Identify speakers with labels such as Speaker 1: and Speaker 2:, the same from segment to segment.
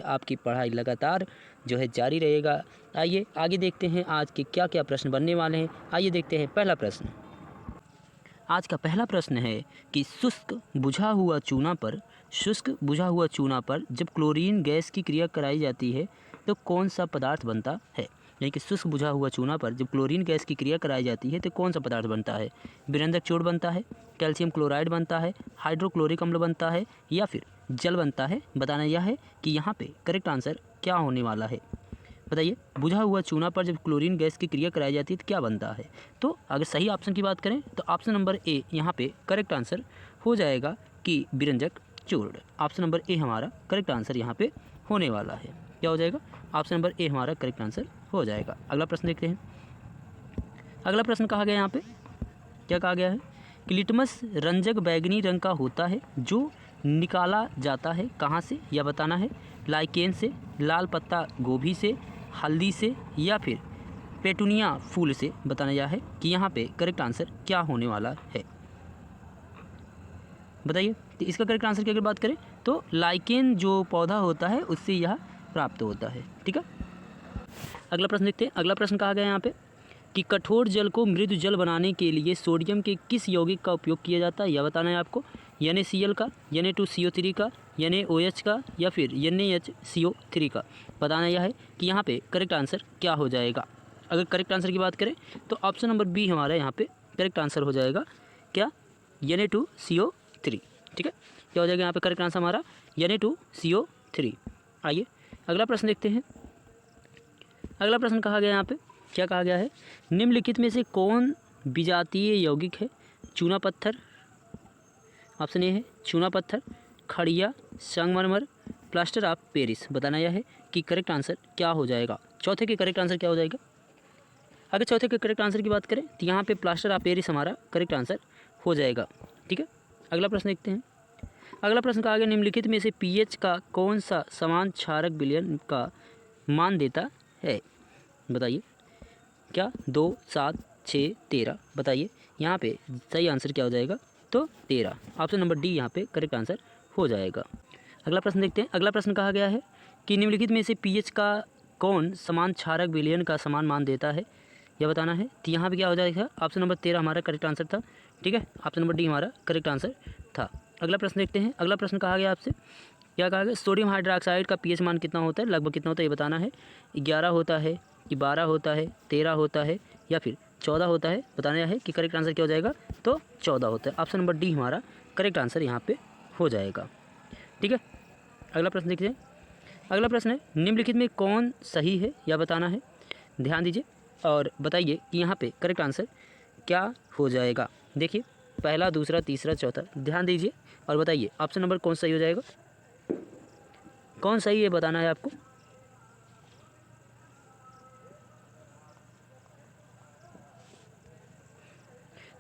Speaker 1: आपकी पढ़ाई लगातार जो है जारी रहेगा। आइए आगे देखते हैं आज के क्या क्या प्रश्न बनने वाले हैं। आइए देखते हैं पहला प्रश्न। आज का पहला प्रश्न है कि शुष्क बुझा हुआ चूना पर जब क्लोरीन गैस की क्रिया कराई जाती है तो कौन सा पदार्थ बनता है। यानी कि शुष्क बुझा हुआ चूना पर जब क्लोरीन गैस की क्रिया कराई जाती है तो कौन सा पदार्थ बनता है। विरंधक चूर्ण बनता है, कैल्शियम क्लोराइड बनता है, हाइड्रोक्लोरिक अम्ल बनता है या फिर जल बनता है। बताना यह है कि यहाँ पे करेक्ट आंसर क्या होने वाला है। बताइए, बुझा हुआ चूना पर जब क्लोरीन गैस की क्रिया कराई जाती है तो क्या बनता है। तो अगर सही ऑप्शन की बात करें तो ऑप्शन नंबर ए यहाँ पे करेक्ट आंसर हो जाएगा कि विरंजक चूर्ण। ऑप्शन नंबर ए हमारा करेक्ट आंसर यहाँ पे होने वाला है। क्या हो जाएगा, ऑप्शन नंबर ए हमारा करेक्ट आंसर हो जाएगा। अगला प्रश्न देखते हैं। अगला प्रश्न कहा गया यहाँ पे, क्या कहा गया है कि लिटमस रंजक बैंगनी रंग का होता है जो निकाला जाता है कहाँ से, यह बताना है। लाइकेन से, लाल पत्ता गोभी से, हल्दी से या फिर पेटूनिया फूल से। बताना यह है कि यहाँ पे करेक्ट आंसर क्या होने वाला है। बताइए, तो इसका करेक्ट आंसर की अगर बात करें तो लाइकेन जो पौधा होता है उससे यह प्राप्त होता है। ठीक है, अगला प्रश्न देखते हैं। अगला प्रश्न कहा गया यहाँ पे कि कठोर जल को मृदु जल बनाने के लिए सोडियम के किस यौगिक का उपयोग किया जाता है, यह बताना है आपको। NaCl का, Na2CO3 का, NaOH का या फिर NaHCO3 का। बताना यह है कि यहाँ पे करेक्ट आंसर क्या हो जाएगा। अगर करेक्ट आंसर की बात करें तो ऑप्शन नंबर बी हमारा यहाँ पे करेक्ट आंसर हो जाएगा। क्या, Na2CO3। ठीक है, क्या हो जाएगा यहाँ पे करेक्ट आंसर हमारा Na2CO3। आइए अगला प्रश्न देखते हैं। अगला प्रश्न कहा गया यहाँ पे, क्या कहा गया है, निम्नलिखित में से कौन विजातीय यौगिक है। चूना पत्थर, ऑप्शन ए है चूना पत्थर, खड़िया, संगमरमर, प्लास्टर ऑफ पेरिस। बताना यह है कि करेक्ट आंसर क्या हो जाएगा। चौथे के करेक्ट आंसर क्या हो जाएगा। अगर चौथे के करेक्ट आंसर की बात करें तो यहाँ पे प्लास्टर ऑफ पेरिस हमारा करेक्ट आंसर हो जाएगा। ठीक है, अगला प्रश्न देखते हैं। अगला प्रश्न कहा गया, निम्नलिखित में से pH का कौन सा समान क्षारक विलयन का मान देता है। बताइए, क्या 2, 7, 6, 13। बताइए यहाँ पे सही आंसर क्या हो जाएगा, तो 13। ऑप्शन नंबर डी यहाँ पे करेक्ट आंसर हो जाएगा। अगला प्रश्न देखते हैं। अगला प्रश्न कहा गया है कि निम्नलिखित में से pH का कौन समान क्षारक विलयन का समान मान देता है, यह बताना है। तो यहाँ पे क्या हो जाएगा, ऑप्शन नंबर 13 हमारा करेक्ट आंसर था। ठीक है, ऑप्शन नंबर डी हमारा करेक्ट आंसर था। अगला प्रश्न देखते हैं। अगला प्रश्न कहा गया आपसे, क्या कहा गया, सोडियम हाइड्रोक्साइड का pH मान कितना होता है, लगभग कितना होता है, ये बताना है। 11 होता है कि 12 होता है, 13 होता है या फिर 14 होता है। बताना है कि करेक्ट आंसर क्या हो जाएगा, तो 14 होता है। ऑप्शन नंबर डी हमारा करेक्ट आंसर यहाँ पे हो जाएगा। ठीक है, अगला प्रश्न देखिए। अगला प्रश्न है, निम्नलिखित में कौन सही है, यह बताना है। ध्यान दीजिए और बताइए कि यहाँ पे करेक्ट आंसर क्या हो जाएगा। देखिए, पहला, दूसरा, तीसरा, चौथा, ध्यान दीजिए और बताइए ऑप्शन नंबर कौन सही हो जाएगा, कौन सही है बताना है आपको।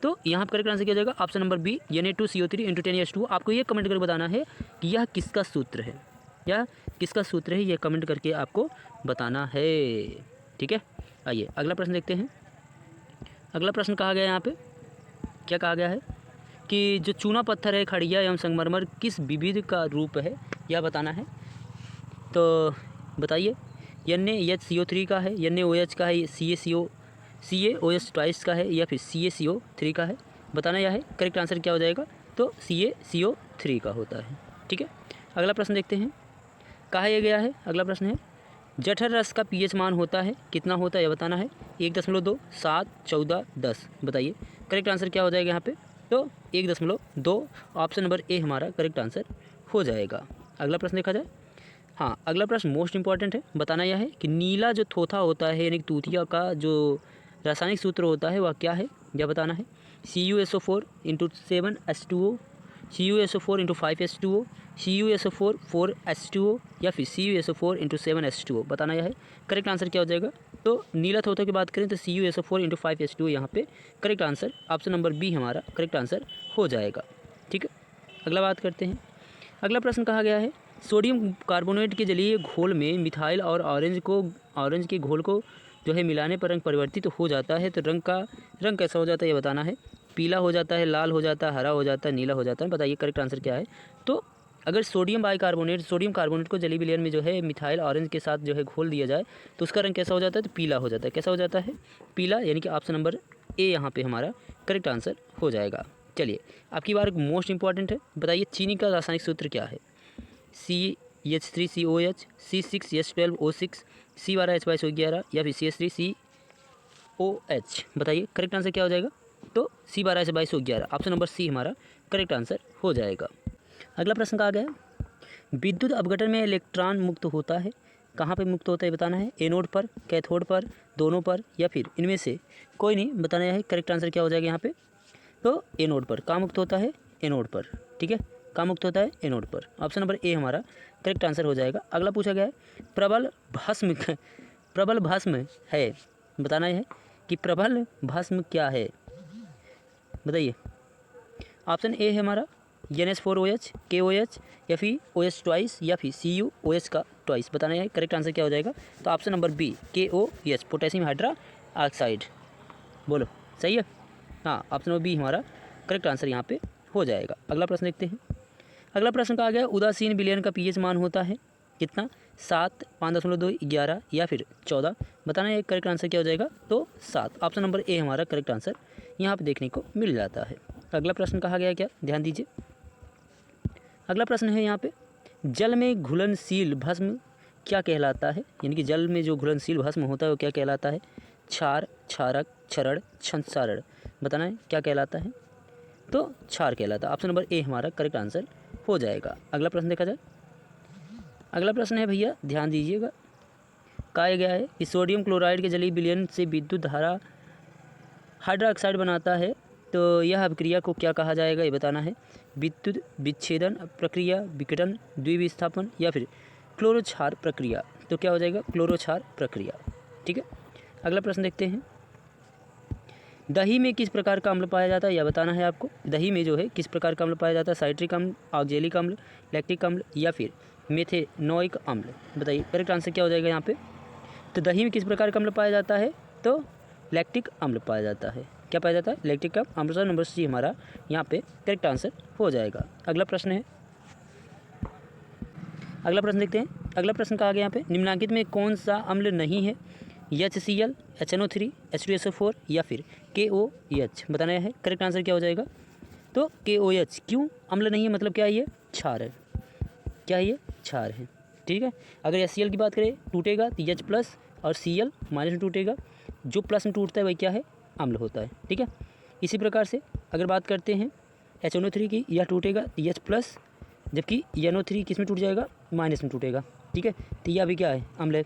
Speaker 1: तो यहाँ पर करेक्ट आंसर क्या हो जाएगा, option number B Na2CO3 × 10H2। आपको ये कमेंट करके बताना है कि यह किसका सूत्र है, या किसका सूत्र है, ये कमेंट करके आपको बताना है। ठीक है, आइए अगला प्रश्न देखते हैं। अगला प्रश्न कहा गया है यहाँ पे, क्या कहा गया है कि जो चूना पत्थर है, खड़िया एवं संगमरमर किस विविध का रूप है, यह बताना है। तो बताइए, NaHCO3 का है, NaOH का है, CaOH ट्वाइस का है या फिर CaCO3 का है। बताना यह है करेक्ट आंसर क्या हो जाएगा, तो CaCO3 का होता है। ठीक है, अगला प्रश्न देखते हैं। कहा गया है, अगला प्रश्न है, जठर रस का pH मान होता है कितना होता है, यह बताना है। 1.2, 7, 14, 10। बताइए करेक्ट आंसर क्या हो जाएगा यहाँ पे, तो 1.2। ऑप्शन नंबर ए हमारा करेक्ट आंसर हो जाएगा। अगला प्रश्न देखा जाए। हाँ, अगला प्रश्न मोस्ट इंपॉर्टेंट है। बताना यह है कि नीला जो थोथा होता है यानी तूतिया का जो रासायनिक सूत्र होता है वह क्या है, यह बताना है। CuSO4 × 7H2O, CuSO4 × 5H2O, CuSO4 4H2O या फिर CuSO4 × 7H2O। बताना यह है करेक्ट आंसर क्या हो जाएगा। तो नीला थोथा की बात करें तो CuSO4 × 5H2O यहाँ पे correct answer, option number B हमारा करेक्ट आंसर हो जाएगा। ठीक है, अगला बात करते हैं। अगला प्रश्न कहा गया है, सोडियम कार्बोनेट के जलीय घोल में मिथाइल और ऑरेंज के घोल को जो है मिलाने पर रंग परिवर्तित हो जाता है, तो रंग कैसा हो जाता है, ये बताना है। पीला हो जाता है, लाल हो जाता है, हरा हो जाता है, नीला हो जाता है। बताइए करेक्ट आंसर क्या है। तो अगर सोडियम कार्बोनेट को जली विलयन में जो है मिथाइल ऑरेंज के साथ जो है घोल दिया जाए तो उसका रंग कैसा हो जाता है, तो पीला हो जाता है। कैसा हो जाता है, पीला, यानी कि ऑप्शन नंबर ए यहाँ पे हमारा करेक्ट आंसर हो जाएगा। चलिए आपकी बार मोस्ट इंपॉर्टेंट है, बताइए चीनी का रासायनिक सूत्र क्या है। CH3COH, C6H12O6, C12H2211 या फिर CH3COH। बताइए करेक्ट आंसर क्या हो जाएगा, तो C12H2211 ऑप्शन नंबर सी हमारा करेक्ट आंसर हो जाएगा। अगला प्रश्न कहा गया है, विद्युत अपघटन में इलेक्ट्रॉन मुक्त होता है, कहाँ पे मुक्त होता है बताना है, एनोड पर, कैथोड पर, दोनों पर, या फिर इनमें से कोई नहीं बताना है। करेक्ट आंसर क्या हो जाएगा यहाँ पे, तो एनोड पर। कहाँ मुक्त होता है, एनोड पर। ठीक है, कहाँ मुक्त होता है, एनोड पर। ऑप्शन नंबर ए हमारा करेक्ट आंसर हो जाएगा। अगला पूछा गया है, प्रबल भस्म है, बताना है कि प्रबल भस्म क्या है। बताइए, ऑप्शन ए है हमारा NH4OH, KOH, या फिर OH ट्वाइस, या फिर CuOH का ट्वाइस। बताना है करेक्ट आंसर क्या हो जाएगा, तो option number B KOH, potassium hydroxide. बोलो सही है, हाँ ऑप्शन नंबर बी हमारा करेक्ट आंसर यहाँ पे हो जाएगा। अगला प्रश्न देखते हैं। अगला प्रश्न कहा गया, उदासीन विलयन का pH मान होता है कितना, 7, 5.2, 11 या फिर 14। बताना है करेक्ट आंसर क्या हो जाएगा, तो 7। ऑप्शन नंबर ए हमारा करेक्ट आंसर यहाँ पे देखने को मिल जाता है। अगला प्रश्न कहा गया क्या, ध्यान दीजिए। अगला प्रश्न है यहाँ पे, जल में घुलनशील भस्म क्या कहलाता है, यानी कि जल में जो घुलनशील भस्म होता है वो क्या कहलाता है, क्षार, क्षारक, क्षरण, संसारण। बताना है क्या कहलाता है, तो क्षार कहलाता है। ऑप्शन नंबर ए हमारा करेक्ट आंसर हो जाएगा। अगला प्रश्न देखा जाए। अगला प्रश्न है भैया, ध्यान दीजिएगा, कहा गया है कि सोडियम क्लोराइड के जलीय विलयन से विद्युत धारा हाइड्रोक्साइड बनाता है, तो यह अभिक्रिया को क्या कहा जाएगा, ये बताना है। विद्युत विच्छेदन प्रक्रिया, विघटन, द्विविस्थापन, या फिर क्लोरोक्षार प्रक्रिया। तो क्या हो जाएगा, क्लोरोक्षार प्रक्रिया। ठीक है, अगला प्रश्न देखते हैं। दही में किस प्रकार का अम्ल पाया जाता है, यह बताना है आपको। दही में जो है किस प्रकार का अम्ल पाया जाता है, साइट्रिक अम्ल, ऑक्जेलिक अम्ल, लैक्टिक अम्ल, या फिर मेथेनोइक अम्ल। बताइए करेक्ट आंसर क्या हो जाएगा यहाँ पे, तो दही में किस प्रकार का अम्ल पाया जाता है, तो लैक्टिक अम्ल पाया जाता है। क्या पाया जाता है, लैक्टिक अम्ल। ऑप्शन नंबर सी हमारा यहाँ पे करेक्ट आंसर हो जाएगा। अगला प्रश्न है, अगला प्रश्न देखते हैं। अगला प्रश्न कहा गया यहाँ पे, निम्नलिखित में कौन सा अम्ल नहीं है, HCl, HNO3, H2SO4 या फिर KOH। बताना है करेक्ट आंसर क्या हो जाएगा, तो KOH। क्यों अम्ल नहीं है, मतलब क्या है, ये क्षार है। क्या है, ये क्षार है। ठीक है, अगर HCl की बात करें टूटेगा तो H प्लस और Cl माइनस में टूटेगा, जो प्लस में टूटता है वही क्या है, अम्ल होता है। ठीक है, इसी प्रकार से अगर बात करते हैं HNO3 की, यह टूटेगा H प्लस, जबकि NO3 किस में टूट जाएगा, माइनस में टूटेगा। ठीक है, तो यह भी क्या है, अम्ल है।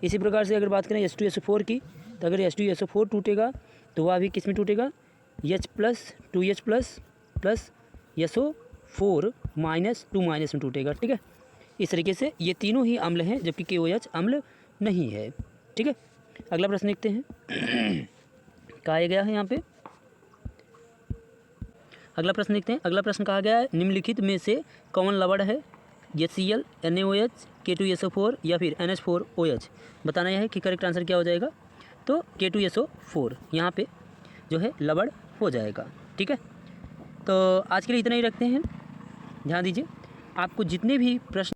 Speaker 1: इसी प्रकार से अगर बात करें H2SO4 की, तो अगर H2SO4 टूटेगा तो वह भी किस में टूटेगा, H plus 2H plus plus SO4 minus 2 minus में टूटेगा। ठीक है, इस तरीके से ये तीनों ही अम्ल हैं, जबकि KOH अम्ल नहीं है। ठीक है, अगला प्रश्न देखते हैं। कहा गया है यहाँ पे, अगला प्रश्न देखते हैं। अगला प्रश्न कहा गया है, निम्नलिखित में से कौन लवण है, HCl, NaOH, K2SO4 या फिर NH4OH। बताना यह है कि करेक्ट आंसर क्या हो जाएगा, तो K2SO4 यहाँ पे जो है लवण हो जाएगा। ठीक है, तो आज के लिए इतना ही रखते हैं। ध्यान दीजिए, आपको जितने भी प्रश्न